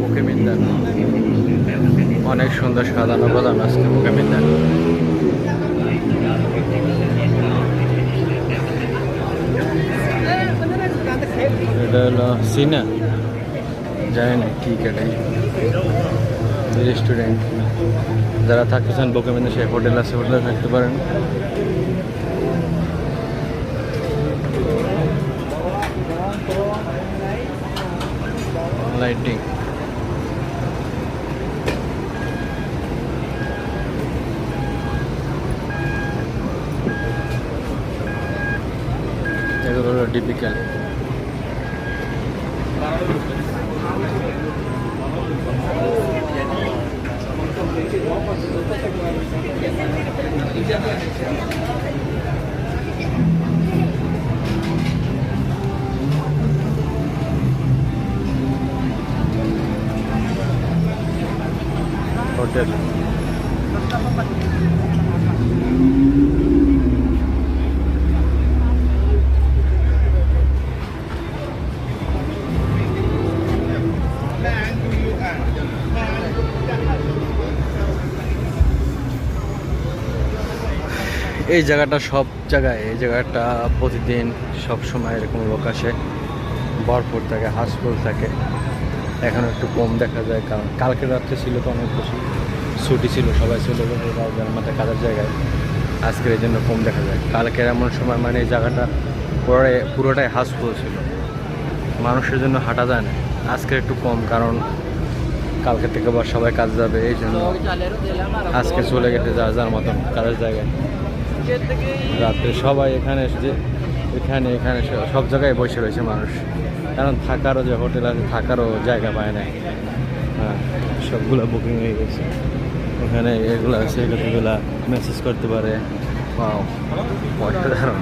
মুখে অনেক সুন্দর সাজানো গোছানো আজকে মুখে মিন্দান। এটা হলো সিনা, জানি না কি কেটে রেস্টুরেন্ট। যারা থাকতে চান বোকামিন্দা সেই হোটেল আছে, হোটেলে থাকতে পারেন। লাইটিং এগুলো হলো ডিপিক্যাল। হোটেল এই জায়গাটা, সব জায়গায় এই জায়গাটা প্রতিদিন সব সময় এরকম লোক আসে, ভরপুর থাকে, হাউসফুল থাকে। এখন একটু কম দেখা যায়, কারণ কালকে রাত্রে ছিল তো অনেক বেশি, ছুটি ছিল, সবাই চলে গেছে মাথায় কাজের জায়গায়। আজকের এই জন্য কম দেখা যায়। কালকের এমন সময় মানে এই জায়গাটা পুরোটাই হাউসফুল ছিল, মানুষের জন্য হাঁটা যায় না। আজকে একটু কম, কারণ কালকে থেকে আবার সবাই কাজ যাবে, এই জন্য আজকে চলে গেছে যার যার মতন কাজের জায়গায়। রাত্রে সবাই এখানে এসে এখানে সব জায়গায় বসে রয়েছে মানুষ, কারণ থাকারও যে হোটেল আছে থাকারও জায়গা পায় না। হ্যাঁ, সবগুলো বুকিং হয়ে গেছে। ওখানে এগুলো আছে, এগুলা মেসেজ করতে পারে। অসাধারণ।